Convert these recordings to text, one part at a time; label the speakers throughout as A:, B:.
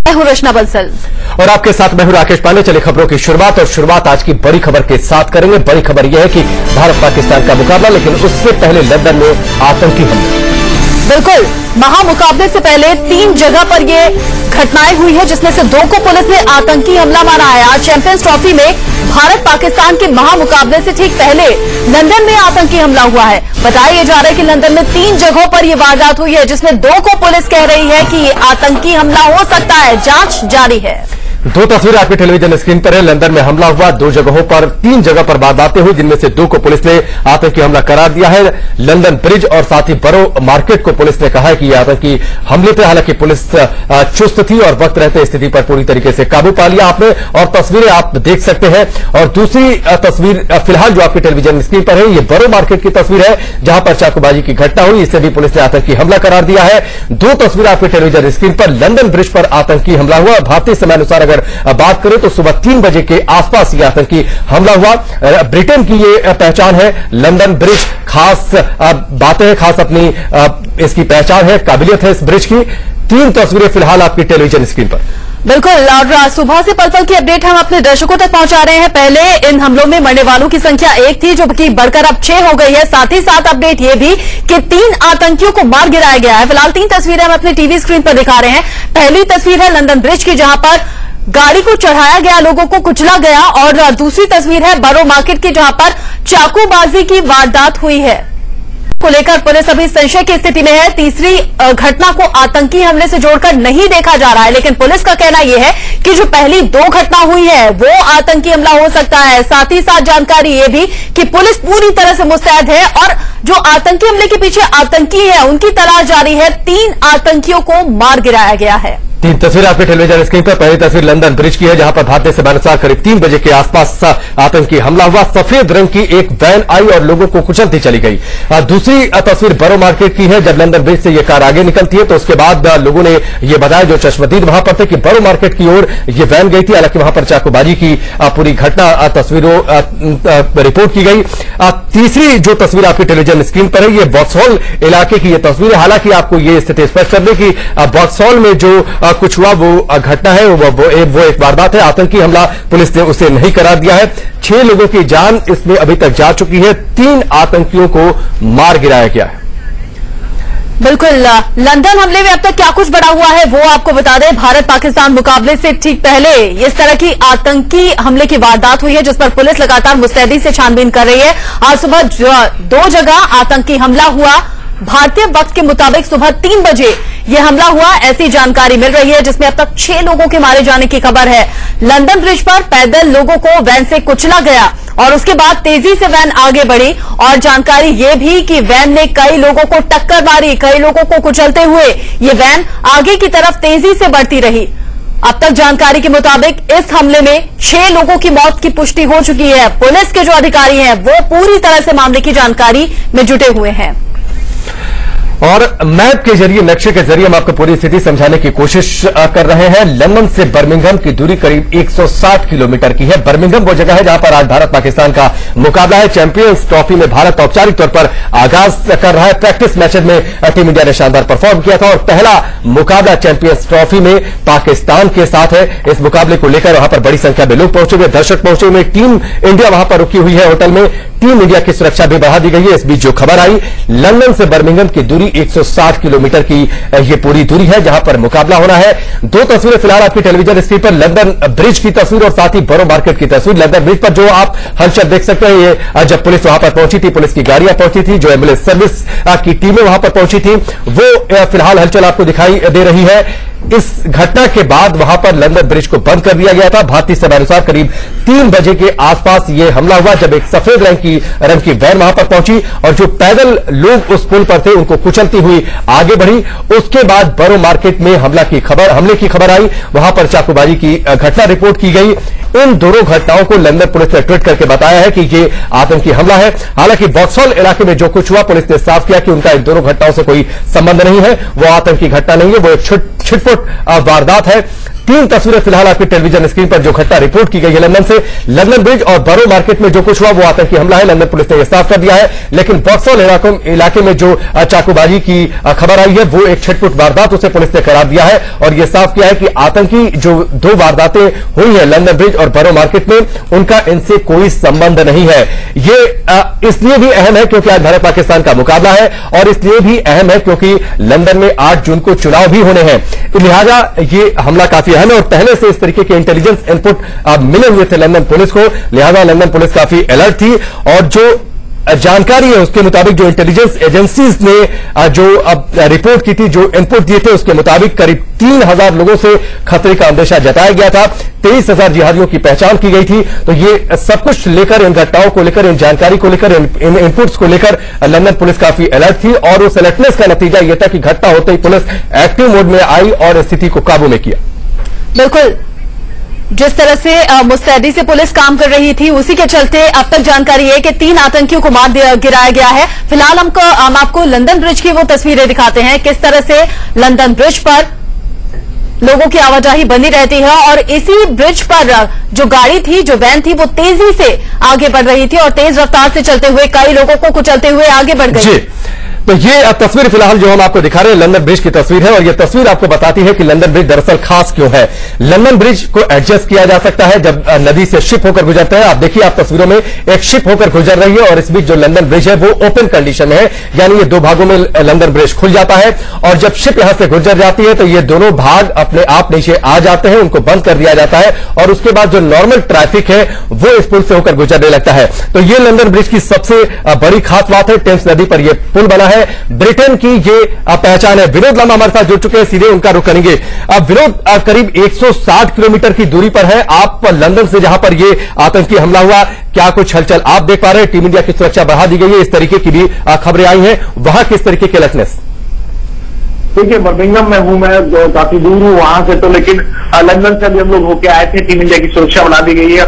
A: मैं हूं रचना बंसल
B: और आपके साथ मैं हूं राकेश पांडे। चलिए खबरों की शुरुआत आज की बड़ी खबर के साथ करेंगे। बड़ी खबर यह है कि भारत पाकिस्तान का मुकाबला, लेकिन उससे पहले लंदन में आतंकी हमले।
A: बिल्कुल, महामुकाबले से पहले 3 जगह पर ये घटनाएं हुई है, जिसमें से 2 को पुलिस ने आतंकी हमला माना है। आज चैंपियंस ट्रॉफी में भारत पाकिस्तान के महामुकाबले से ठीक पहले लंदन में आतंकी हमला हुआ है। बताया जा रहा है कि लंदन में 3 जगहों पर यह वारदात हुई है, जिसमें 2 को पुलिस कह रही है कि ये आतंकी हमला हो सकता है। जांच जारी है।
B: 2 तस्वीरें आपके टेलीविजन स्क्रीन पर है। लंदन में हमला हुआ, 2 जगहों पर 3 जगह पर वारदातें हुई, जिनमें से 2 को पुलिस ने आतंकी हमला करार दिया है। लंदन ब्रिज और साथ ही बरो मार्केट को पुलिस ने कहा है कि ये आतंकी हमले थे। हालांकि पुलिस चुस्त थी और वक्त रहते स्थिति पर पूरी तरीके से काबू पा लिया आपने, और तस्वीरें आप देख सकते हैं। और दूसरी तस्वीर फिलहाल जो आपके टेलीविजन स्क्रीन पर है, ये बरो मार्केट की तस्वीर है, जहां पर चाकूबाजी की घटना हुई। इससे भी पुलिस ने आतंकी हमला करार दिया है। 2 तस्वीर आपके टेलीविजन स्क्रीन पर। लंदन ब्रिज पर आतंकी हमला हुआ। भारतीय समय अनुसार अगर बात करें तो सुबह 3 बजे के आसपास ये आतंकी हमला हुआ। ब्रिटेन की ये पहचान है लंदन ब्रिज, खास बातें हैं, खास अपनी इसकी पहचान है, काबिलियत है इस ब्रिज की। 3 तस्वीरें फिलहाल आपकी टेलीविजन स्क्रीन पर।
A: बिल्कुल, और सुबह से पल-पल की अपडेट हम अपने दर्शकों तक पहुंचा रहे हैं। पहले इन हमलों में मरने वालों की संख्या 1 थी, जो कि बढ़कर अब 6 हो गई है। साथ ही साथ अपडेट ये भी कि 3 आतंकियों को मार गिराया गया है। फिलहाल 3 तस्वीरें हम अपने टीवी स्क्रीन पर दिखा रहे हैं। पहली तस्वीर है लंदन ब्रिज की, जहां पर गाड़ी को चढ़ाया गया, लोगों को कुचला गया, और दूसरी तस्वीर है बरो मार्केट की, जहां पर चाकूबाजी की वारदात हुई है। को लेकर पुलिस अभी संशय की स्थिति में है। तीसरी घटना को आतंकी हमले से जोड़कर नहीं देखा जा रहा है, लेकिन पुलिस का कहना यह है कि जो पहली 2 घटना हुई है वो आतंकी हमला हो सकता है। साथ ही साथ जानकारी ये भी कि पुलिस पूरी तरह से मुस्तैद है, और जो आतंकी हमले के पीछे आतंकी है उनकी तलाश जारी है। 3 आतंकियों को मार गिराया गया है।
B: 3 तस्वीर आपके टेलीविजन स्क्रीन पर। पहली तस्वीर लंदन ब्रिज की है, जहां पर भारतीय समय अनुसार करीब 3 बजे के आसपास आतंकी हमला हुआ। सफेद रंग की एक वैन आई और लोगों को कुचलती चली गई। दूसरी तस्वीर बरो मार्केट की है। जब लंदन ब्रिज से यह कार आगे निकलती है तो उसके बाद लोगों ने यह बताया, जो चश्मदीद वहां पर थे, कि बरो मार्केट की ओर यह वैन गई थी। हालांकि वहां पर चाकूबाजी की पूरी घटना तस्वीरों रिपोर्ट की गई। तीसरी जो तस्वीर आपकी टेलीविजन स्क्रीन पर है, ये वॉक्सहॉल इलाके की यह तस्वीर है। हालांकि आपको यह स्थिति स्पष्ट कर दें कि वॉक्सहॉल में जो कुछ हुआ वो घटना है, वो एक वारदात है। आतंकी हमला पुलिस ने उसे नहीं करार दिया है। 6 लोगों की जान इसमें अभी तक जा चुकी है। 3 आतंकियों को मार गिराया गया है।
A: बिल्कुल, लंदन हमले में अब तक क्या कुछ बढ़ा हुआ है वो आपको बता दें। भारत पाकिस्तान मुकाबले से ठीक पहले इस तरह की आतंकी हमले की वारदात हुई है, जिस पर पुलिस लगातार मुस्तैदी से छानबीन कर रही है। आज सुबह 2 जगह आतंकी हमला हुआ। भारतीय वक्त के मुताबिक सुबह 3 बजे यह हमला हुआ, ऐसी जानकारी मिल रही है, जिसमें अब तक 6 लोगों के मारे जाने की खबर है। लंदन ब्रिज पर पैदल लोगों को वैन से कुचला गया, और उसके बाद तेजी से वैन आगे बढ़ी, और जानकारी यह भी कि वैन ने कई लोगों को टक्कर मारी, कई लोगों को कुचलते हुए ये वैन आगे की तरफ तेजी से बढ़ती रही। अब तक जानकारी के मुताबिक इस हमले में 6 लोगों की मौत की पुष्टि हो चुकी है। पुलिस के जो अधिकारी हैं वो पूरी तरह से मामले की जानकारी में जुटे हुए हैं,
B: और मैप के जरिए, नक्शे के जरिए हम आपको पूरी स्थिति समझाने की कोशिश कर रहे हैं। लंदन से बर्मिंघम की दूरी करीब 160 किलोमीटर की है। बर्मिंघम वो जगह है जहां पर आज भारत पाकिस्तान का मुकाबला है। चैंपियंस ट्रॉफी में भारत औपचारिक तौर पर आगाज कर रहा है। प्रैक्टिस मैचेज में टीम इंडिया ने शानदार परफॉर्म किया था, और पहला मुकाबला चैंपियंस ट्रॉफी में पाकिस्तान के साथ है। इस मुकाबले को लेकर वहां पर बड़ी संख्या में लोग पहुंचे हुए, दर्शक पहुंचे हुए। टीम इंडिया वहां पर रुकी हुई है होटल में। टीम इंडिया की सुरक्षा भी बढ़ा दी गई है। इस बीच जो खबर आई, लंदन से बर्मिंघम की दूरी 160 किलोमीटर की ये पूरी दूरी है, जहां पर मुकाबला होना है। 2 तस्वीरें फिलहाल आपकी टेलीविजन स्क्रीन पर। लंदन ब्रिज की तस्वीर और साथ ही बरो मार्केट की तस्वीर। लंदन ब्रिज पर जो आप हलचल देख सकते हैं, ये जब पुलिस वहां पर पहुंची थी, पुलिस की गाड़ियां पहुंची थी, जो एम्बुलेंस सर्विस की टीमें वहां पर पहुंची थी, वो फिलहाल हलचल आपको दिखाई दे रही है। इस घटना के बाद वहां पर लंदन ब्रिज को बंद कर दिया गया था। भारतीय समय अनुसार करीब 3 बजे के आसपास यह हमला हुआ, जब एक सफेद रंग की वैन वहां पर पहुंची, और जो पैदल लोग उस पुल पर थे उनको कुचलती हुई आगे बढ़ी। उसके बाद बरो मार्केट में हमले की खबर आई, वहां पर चाकूबाजी की घटना रिपोर्ट की गई। इन दोनों घटनाओं को लंदन पुलिस ने ट्वीट करके बताया है कि ये आतंकी हमला है। हालांकि वॉक्सहॉल इलाके में जो कुछ हुआ, पुलिस ने साफ किया कि उनका इन दोनों घटनाओं से कोई संबंध नहीं है, वो आतंकी घटना नहीं है, वो एक छिटपुट वारदात है। तीन तस्वीरें फिलहाल आपकी टेलीविजन स्क्रीन पर जो घटना रिपोर्ट की गई है लंदन से, लंदन ब्रिज और बरो मार्केट में जो कुछ हुआ वो आतंकी हमला है। लंदन पुलिस ने यह साफ कर दिया है, लेकिन वॉक्सहॉल इलाके में जो चाकूबाजी की खबर आई है वो एक छिटपुट वारदात उसे पुलिस ने करार दिया है और यह साफ किया है कि आतंकी जो दो वारदातें हुई है लंदन ब्रिज और बरो मार्केट में, उनका इनसे कोई संबंध नहीं है। ये इसलिए भी अहम है क्योंकि आज भारत पाकिस्तान का मुकाबला है और इसलिए भी अहम है क्योंकि लंदन में 8 जून को चुनाव भी होने हैं, लिहाजा ये हमला काफी अहम है और पहले से इस तरीके के इंटेलिजेंस इनपुट मिले हुए थे लंदन पुलिस को, लिहाजा लंदन पुलिस काफी अलर्ट थी और जो जानकारी है उसके मुताबिक जो इंटेलिजेंस एजेंसीज ने जो अब रिपोर्ट की थी, जो इनपुट दिए थे उसके मुताबिक करीब 3000 लोगों से खतरे का अंदेशा जताया गया था, 23,000 जिहादियों की पहचान की गई थी। तो ये सब कुछ लेकर, इन घटनाओं को लेकर, इन जानकारी को लेकर, इन इनपुट्स को लेकर लंदन पुलिस काफी अलर्ट थी और उस अलर्टनेस का नतीजा यह था कि घटना होते ही पुलिस एक्टिव मोड में आई और स्थिति को काबू में किया।
A: बिल्कुल, जिस तरह से मुस्तैदी से पुलिस काम कर रही थी उसी के चलते अब तक जानकारी है कि 3 आतंकियों को मार गिराया गया है। फिलहाल हम आपको लंदन ब्रिज की वो तस्वीरें दिखाते हैं, किस तरह से लंदन ब्रिज पर लोगों की आवाजाही बनी रहती है और इसी ब्रिज पर जो गाड़ी थी, जो वैन थी, वो तेजी से आगे बढ़ रही थी और तेज रफ्तार से चलते हुए कई लोगों को कुचलते हुए आगे बढ़ गई।
B: तो ये तस्वीर फिलहाल जो हम आपको दिखा रहे हैं लंदन ब्रिज की तस्वीर है और ये तस्वीर आपको बताती है कि लंदन ब्रिज दरअसल खास क्यों है। लंदन ब्रिज को एडजस्ट किया जा सकता है जब नदी से शिप होकर गुजरते हैं। आप देखिए, आप तस्वीरों में एक शिप होकर गुजर रही है और इस बीच जो लंदन ब्रिज है वो ओपन कंडीशन में है, यानी ये 2 भागों में लंदन ब्रिज खुल जाता है और जब शिप यहां से गुजर जाती है तो ये दोनों भाग अपने आप नीचे आ जाते हैं, उनको बंद कर दिया जाता है और उसके बाद जो नॉर्मल ट्रैफिक है वो इस पुल से होकर गुजरने लगता है। तो ये लंदन ब्रिज की सबसे बड़ी खास बात है। टेम्स नदी पर यह पुल बना है, ब्रिटेन की ये पहचान है। विनोद लांबा हमारे साथ जुड़ चुके हैं, सीधे उनका रुख करेंगे। अब विनोद, करीब 160 किलोमीटर की दूरी पर है आप लंदन से, जहां पर ये आतंकी हमला हुआ, क्या कुछ हलचल आप देख पा रहे हैं? टीम इंडिया की सुरक्षा बढ़ा दी गई है, इस तरीके की भी खबरें आई हैं, वहां किस तरीके की अलर्टनेस?
C: देखिए, बर्मिंघम में हूं मैं, काफी दूर हूं वहां से, तो लेकिन लंदन से अभी हम लोग होके आए थे। टीम इंडिया की सुरक्षा बढ़ा दी गई है,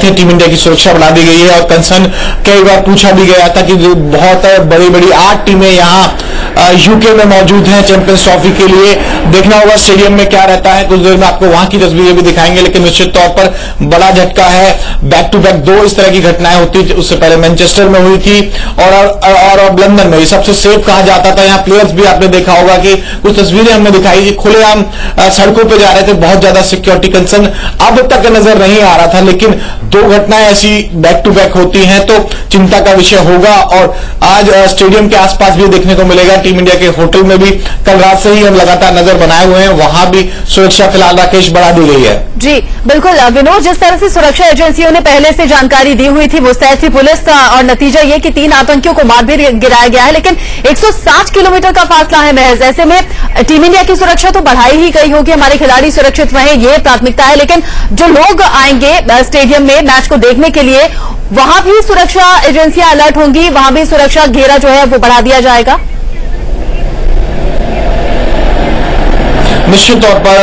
D: टीम इंडिया की सुरक्षा बढ़ा दी गई है और कंसर्न कई बार पूछा भी गया था कि बहुत बड़ी बड़ी 8 टीमें यहाँ यूके में मौजूद हैं चैंपियंस ट्रॉफी के लिए। देखना होगा स्टेडियम में क्या रहता है, कुछ देर में आपको वहां की तस्वीरें भी दिखाएंगे, लेकिन निश्चित तौर पर बड़ा झटका है। बैक टू बैक 2 इस तरह की घटनाएं होती, उससे पहले मैनचेस्टर में हुई थी और अब लंदन में। सबसे सेफ कहा जाता था, यहाँ प्लेयर्स भी आपने देखा होगा कि कुछ तस्वीरें हमने दिखाई कि खुलेआम सड़कों पर जा रहे थे, बहुत ज्यादा सिक्योरिटी कंसर्न अब तक नजर नहीं आ रहा था, लेकिन 2 घटनाएं ऐसी बैक टू बैक होती हैं तो चिंता का विषय होगा। और आज स्टेडियम के आसपास भी देखने को मिलेगा, टीम इंडिया के होटल में भी कल रात से ही हम लगातार नजर बनाए हुए हैं, वहां भी सुरक्षा फिलहाल राकेश बढ़ा दी गई है।
A: जी बिल्कुल विनोद, जिस तरह से सुरक्षा एजेंसियों ने पहले से जानकारी दी हुई थी, मुस्तैद थी पुलिस और नतीजा ये कि 3 आतंकियों को मार भी गिराया गया है, लेकिन 160 किलोमीटर का फासला है महज। ऐसे में टीम इंडिया की सुरक्षा तो बढ़ाई ही गई होगी, हमारे खिलाड़ी सुरक्षित रहे, ये प्राथमिकता है, लेकिन जो लोग आएंगे स्टेडियम में मैच को देखने के लिए, वहां भी सुरक्षा एजेंसियां अलर्ट होंगी, वहां भी सुरक्षा घेरा जो है वो बढ़ा दिया जाएगा।
D: निश्चित तौर पर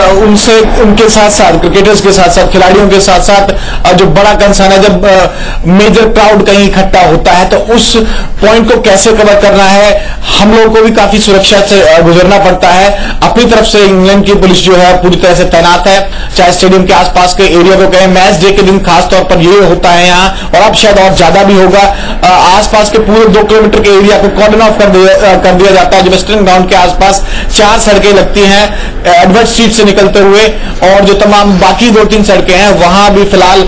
D: उनके साथ साथ क्रिकेटर्स के साथ साथ खिलाड़ियों के साथ साथ जो बड़ा कंसर्न है, जब मेजर क्राउड कहीं इकट्ठा होता है तो उस पॉइंट को कैसे कवर करना है, हम लोगों को भी काफी सुरक्षा से गुजरना पड़ता है। अपनी तरफ से इंग्लैंड की पुलिस जो है पूरी तरह से तैनात है, चाहे स्टेडियम के आसपास के एरिया को कहें। मैच डे के दिन खासतौर पर ये होता है यहाँ, और अब शायद और ज्यादा भी होगा। आसपास के पूरे 2 किलोमीटर के एरिया को कॉर्डन ऑफ कर दिया जाता है। जो वेस्टर्न ग्राउंड के आसपास 4 सड़कें लगती हैं एडवर्ड स्ट्रीट से निकलते हुए, और जो तमाम बाकी 2-3 सड़कें हैं वहां भी फिलहाल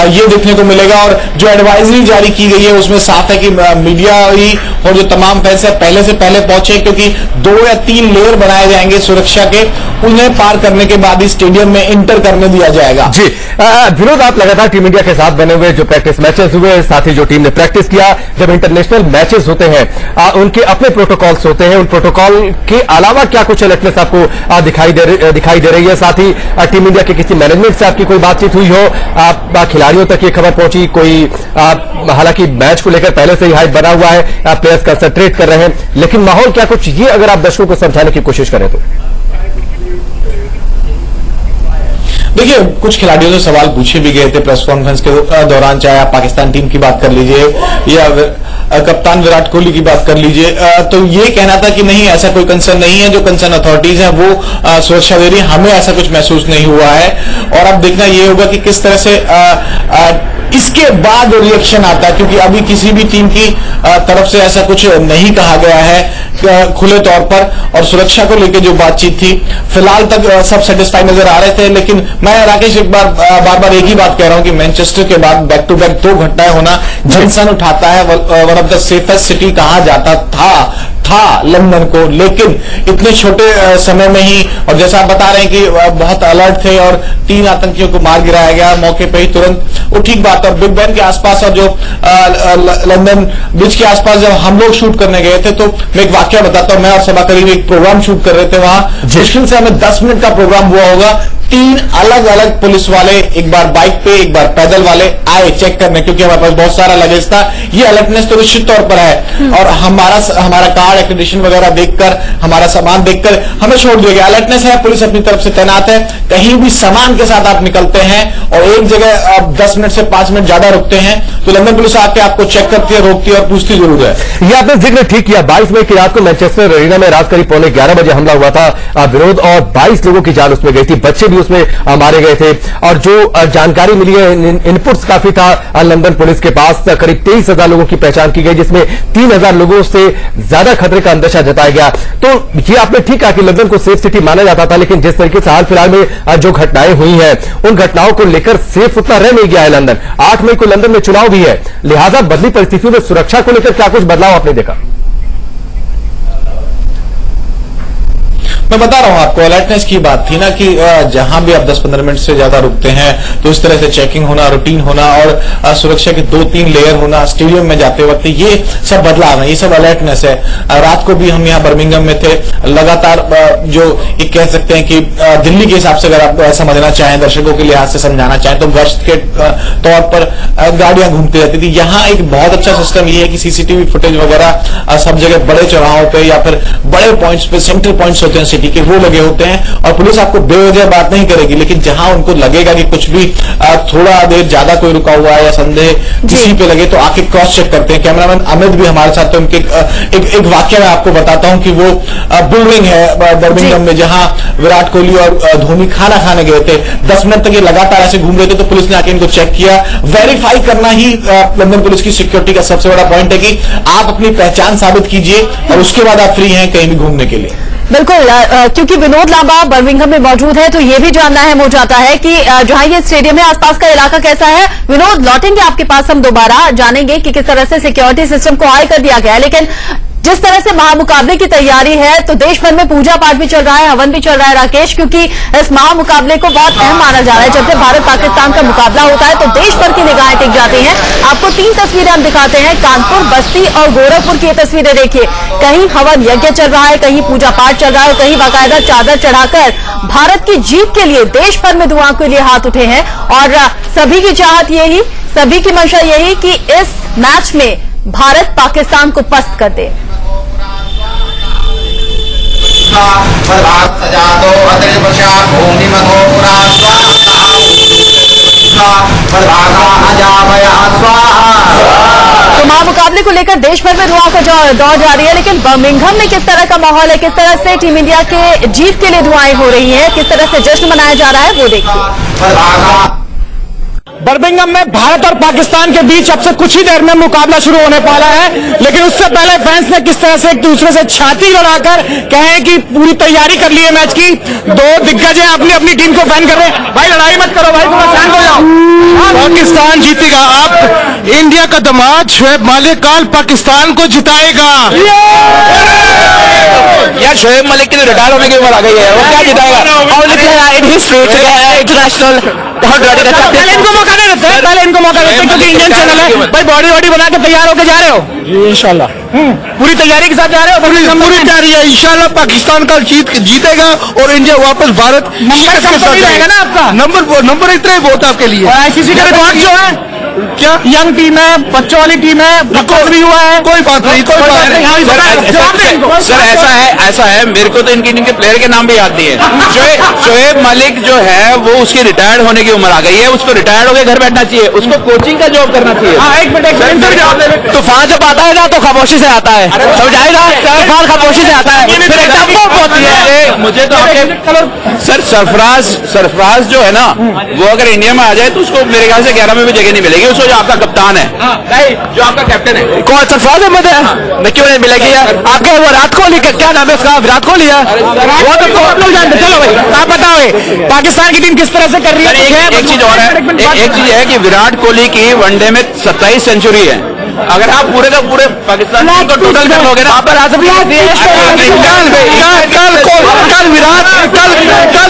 D: ये देखने को मिलेगा। और जो एडवाइजरी जारी की गई है उसमें साफ है कि मीडिया ही और जो तमाम फैंस है पहले से पहले पहुंचे, क्योंकि 2 या 3 लेयर बनाए जाएंगे सुरक्षा के, उन्हें पार करने के बाद ही स्टेडियम में इंटर करने दिया जाएगा।
B: जी विनोद, आप लगातार टीम इंडिया के साथ बने हुए जो प्रैक्टिस मैचेस हुए, साथ ही जो टीम ने प्रैक्टिस किया, जब इंटरनेशनल मैचेस होते हैं उनके अपने प्रोटोकॉल्स होते हैं, उन प्रोटोकॉल के अलावा क्या कुछ अलर्टनेस आपको दिखाई दे रही है? साथ ही टीम इंडिया के किसी मैनेजमेंट से आपकी कोई बातचीत हुई हो, खिलाड़ियों तक ये खबर पहुंची कोई? हालांकि मैच को लेकर पहले से ही हाइप बना हुआ है, प्लेयर्स कंसंट्रेट कर रहे हैं, लेकिन माहौल क्या कुछ, ये अगर आप दर्शकों को समझाने की कोशिश करें तो?
D: देखिए, कुछ खिलाड़ियों से सवाल पूछे भी गए थे प्रेस कॉन्फ्रेंस के दौरान, चाहे आप पाकिस्तान टीम की बात कर लीजिए या कप्तान विराट कोहली की बात कर लीजिए, तो ये कहना था कि नहीं ऐसा कोई कंसर्न नहीं है, जो कंसर्न अथॉरिटीज हैं वो सुरक्षा दे रही है, हमें ऐसा कुछ महसूस नहीं हुआ है। और अब देखना ये होगा कि किस तरह से इसके बाद रिएक्शन आता है, क्योंकि अभी किसी भी टीम की तरफ से ऐसा कुछ नहीं कहा गया है खुले तौर पर, और सुरक्षा को लेकर जो बातचीत थी फिलहाल तक सब सेटिस्फाई नजर आ रहे थे। लेकिन मैं राकेश एक बार बार एक ही बात कह रहा हूं कि मैनचेस्टर के बाद बैक टू बैक 2 घटनाएं होना झंझन उठाता है। One of the safest city कहा जाता था लंदन को, लेकिन इतने छोटे समय में ही, और जैसा आप बता रहे हैं कि बहुत अलर्ट थे और 3 आतंकियों को मार गिराया गया मौके पे ही तुरंत, वो ठीक बात है। बिग बैन के आसपास और जो लंदन ब्रिज के आसपास जब हम लोग शूट करने गए थे, तो मैं एक वाकया बताता हूं। मैं और सभा करीब एक प्रोग्राम शूट कर रहे थे वहां, मुश्किल से हमें 10 मिनट का प्रोग्राम हुआ होगा। 3 अलग अलग पुलिस वाले, एक बार बाइक पे एक बार पैदल वाले आए चेक करने, क्योंकि हमारे पास बहुत सारा लगेज था। ये अलर्टनेस तो निश्चित तौर पर है, और हमारा कार्ड एक्रेडिटेशन वगैरह देखकर, हमारा सामान देखकर हमें छोड़ दिया गया। अलर्टनेस है, पुलिस अपनी तरफ से तैनात है। कहीं भी सामान के साथ आप निकलते हैं और एक जगह आप 10 मिनट से 5 मिनट ज्यादा रुकते हैं, तो लंदन पुलिस आके आपको चेक करती है, रोकती है और पूछती जरूर है।
B: ये आपने जिक्र ठीक किया। 22 मई की रात को मैनचेस्टर एरिना में रात करीब 11:15 बजे हमला हुआ था विरोध, और 22 लोगों की जान उसमें गई थी, बच्चे भी उसमें मारे गए थे। और जो जानकारी मिली है, इनपुट्स काफी था लंदन पुलिस के पास, करीब 23,000 लोगों की पहचान की गई, जिसमें 3,000 लोगों से ज्यादा खतरे का अंदेशा जताया गया। तो ये आपने ठीक कहा कि लंदन को सेफ सिटी माना जाता था, लेकिन जिस तरीके से हाल फिलहाल में जो घटनाएं हुई हैं, उन घटनाओं को लेकर सेफ उतना रह नहीं गया है लंदन। 8 मई को लंदन में चुनाव भी है, लिहाजा बदली परिस्थितियों में सुरक्षा को लेकर क्या कुछ बदलाव आपने देखा?
D: मैं बता रहा हूं आपको, अलर्टनेस की बात थी ना कि जहां भी आप 10-15 मिनट से ज्यादा रुकते हैं तो इस तरह से चेकिंग होना, रूटीन होना और सुरक्षा के 2-3 लेयर होना स्टेडियम में जाते वक्त, ये सब बदलाव है, ये सब अलर्टनेस है। रात को भी हम यहाँ बर्मिंघम में थे, लगातार जो एक कह सकते हैं कि दिल्ली के हिसाब से अगर आप समझना चाहें, दर्शकों के लिहाज से समझाना चाहें, तो गश्त के तौर पर गाड़ियां घूमती रहती थी। यहाँ एक बहुत अच्छा सिस्टम ये है कि सीसीटीवी फुटेज वगैरह सब जगह बड़े चौराहों पे या फिर बड़े पॉइंट्स पे, सेंट्रल पॉइंट्स होते हैं सिटी के, वो लगे होते हैं, और पुलिस आपको बेवजह बात नहीं करेगी, लेकिन जहां उनको लगेगा कि कुछ भी थोड़ा देर ज्यादा कोई रुका हुआ है या संदेह किसी पे लगे, तो आके क्रॉस चेक करते हैं। कैमरामैन अमित भी हमारे साथ, तो उनके एक वाक्य मैं आपको बताता हूं कि वो बिल्डिंग है बर्मिंघम में जहां विराट कोहली और धोनी खाना खाने गए थे, 10 मिनट तक ये लगातार ऐसे घूम रहे थे, तो पुलिस ने आके इनको चेक किया। वेरीफाई करना ही लंदन पुलिस की सिक्योरिटी का सबसे बड़ा पॉइंट है कि आप अपनी पहचान साबित कीजिए और उसके बाद आप फ्री हैं कहीं भी घूमने के लिए।
A: बिल्कुल, क्योंकि विनोद लांबा बर्मिंघम में मौजूद है, तो ये भी जानना है हो जाता है कि जहां ये स्टेडियम है आसपास का इलाका कैसा है। विनोद, लौटेंगे आपके पास हम दोबारा, जानेंगे कि किस तरह से सिक्योरिटी सिस्टम को हाई कर दिया गया है, लेकिन जिस तरह से महामुकाबले की तैयारी है, तो देश भर में पूजा पाठ भी चल रहा है, हवन भी चल रहा है राकेश, क्योंकि इस महामुकाबले को बहुत अहम माना जा रहा है। जब भी भारत पाकिस्तान का मुकाबला होता है तो देश भर की निगाहें टिक जाती हैं। आपको 3 तस्वीरें हम दिखाते हैं, कानपुर, बस्ती और गोरखपुर की ये तस्वीरें देखिए। कहीं हवन यज्ञ चल रहा है, कहीं पूजा पाठ चल रहा है, और कहीं बाकायदा चादर चढ़ाकर भारत की जीत के लिए देश भर में दुआओं के लिए हाथ उठे हैं। और सभी की चाहत यही, सभी की मंशा यही कि इस मैच में भारत पाकिस्तान को पस्त कर दे। तो महामुकाबले को लेकर देश भर में दुआओं का दौर जारी है, लेकिन बर्मिंघम में किस तरह का माहौल है, किस तरह से टीम इंडिया के जीत के लिए दुआएं हो रही हैं, किस तरह से जश्न मनाया जा रहा है, वो देखिए।
E: बर्मिंघम में भारत और पाकिस्तान के बीच अब से कुछ ही देर में मुकाबला शुरू होने वाला है, लेकिन उससे पहले फैंस ने किस तरह से एक दूसरे से छाती लड़ाकर कहें कि पूरी तैयारी कर ली है मैच की। 2 दिग्गज हैं, अपनी अपनी टीम को फैन कर रहे हैं। भाई लड़ाई मत करो भाई, तुम फैन हो जाओ।
F: पाकिस्तान जीतेगा। आप इंडिया का दामाद शोएब मलिक कल पाकिस्तान को जिताएगा।
E: यार शोएब मलिक के लिए रिटायर होने की उम्र आ गई है, वो क्या जिताएगा? इंटरनेशनल पहले इनको मौका दे देते हैं, क्योंकि इंडियन चैनल है भाई। बॉडी वॉडी बना के तैयार होकर जा रहे हो जी? इंशाल्लाह पूरी तैयारी के साथ जा रहे हो?
F: पूरी तैयारी है, इंशाल्लाह पाकिस्तान कल जीतेगा और इंडिया वापस भारत
E: रहेगा ना आपका।
F: नंबर इतना ही बहुत आपके लिए।
E: ICC का रिकॉर्ड जो है
F: क्या
E: यंग टीम है, बच्चों वाली टीम है, फक्कर भी हुआ है।
F: कोई बात नहीं, कोई बात नहीं।
G: सर ऐसा है मेरे को तो इनकी टीम के प्लेयर के नाम भी याद नहीं है। शोएब मलिक जो है वो उसकी रिटायर्ड होने की उम्र आ गई है, उसको रिटायर्ड होकर घर बैठना चाहिए, उसको कोचिंग का जॉब करना चाहिए।
E: एक मिनट,
G: तूफान जब आता है ना तो खामोशी से आता है, समझाएगा? तूफान खामोशी से आता है, फिर एकदम होती है। मुझे तो आपके सर सरफराज जो है ना वो अगर इंडिया में आ जाए तो उसको मेरे ख्याल से 11 में भी जगह नहीं मिलेगी। उसको जो आपका कप्तान है, नहीं जो आपका कैप्टन है, कौन सरफराज अहमद है, मैं क्यों नहीं मिलेगी यार? आपके वो विराट कोहली का क्या नाम है उसका? विराट कोहली है वो तो आप लोग जानते। चलो भाई आप बताओ पाकिस्तान की टीम किस तरह से कर रही है। एक चीज और है, एक चीज है कि विराट कोहली की वनडे में 27 सेंचुरी है। अगर आप पूरे का पूरे पाकिस्तान को टोटल कर लोगे ना, आप कल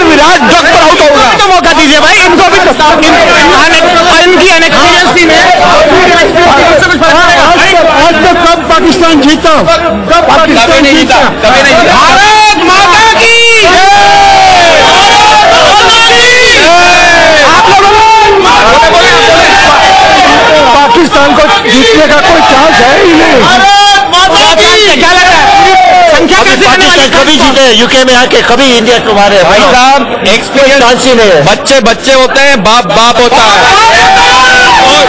G: विराट डॉक पर आउट होगा। तो मौका दीजिए भाई इनको भी, इनकी अनएक्सपीरियंस टीम है।
F: आज तक कब पाकिस्तान जीता?
G: कभी नहीं जीता, कभी नहीं जीता।
E: भारत माता की
F: पाकिस्तान को जीतने का कोई चांस है ही नहीं।
E: क्या लग रहा है संख्या कैसे आने वाली है?
F: कभी जीते यूके में आके, कभी इंडिया को मारे
G: भाई साहब एक्सपीरियंस
F: चांस ही नहीं है।
G: बच्चे होते हैं, बाप होता है।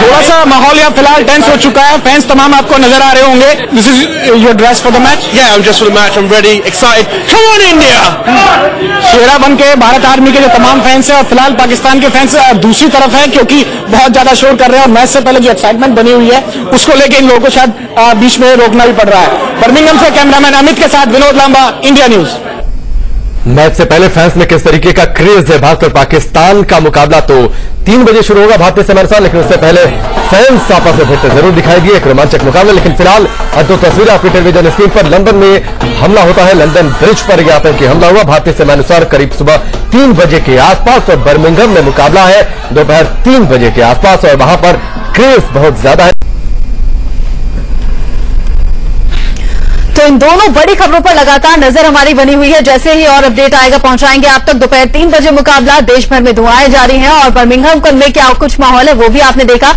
E: थोड़ा सा माहौल यहाँ फिलहाल टेंस हो चुका है। फैंस तमाम आपको नजर आ रहे होंगे। This is your dress for the match?
F: Yeah, I'm just for the match. I'm ready, excited. Come on, India!
E: शेरा बन के भारत आर्मी के जो तमाम फैंस हैं और फिलहाल पाकिस्तान के फैंस दूसरी तरफ हैं क्योंकि बहुत ज्यादा शोर कर रहे हैं और मैच से पहले जो एक्साइटमेंट बनी हुई है उसको लेके इन लोगों को शायद बीच में रोकना भी पड़ रहा है। बर्मिंघम से कैमरामैन अमित के साथ Vinod Lamba, India news.
B: Match से पहले फैंस में किस तरीके का क्रेज है। भारत और पाकिस्तान का मुकाबला तो 3 बजे शुरू होगा भारतीय समय अनुसार, लेकिन उससे पहले फैंस आपस में भिड़ते जरूर दिखाई दिए। एक रोमांचक मुकाबला, लेकिन फिलहाल दो तस्वीरें आपकी टेलीविजन स्क्रीन पर। लंदन में हमला होता है, लंदन ब्रिज पर यह आतंकी हमला हुआ भारतीय समय अनुसार करीब सुबह 3 बजे के आसपास, और बर्मिंघम में मुकाबला है दोपहर 3 बजे के आसपास, और वहां पर क्रेज बहुत ज्यादा है।
A: तो इन दोनों बड़ी खबरों पर लगातार नजर हमारी बनी हुई है। जैसे ही और अपडेट आएगा पहुंचाएंगे आप तक। दोपहर 3 बजे मुकाबला, देश भर में दुआएं जारी हैं और बर्मिंघम में क्या कुछ माहौल है वो भी आपने देखा।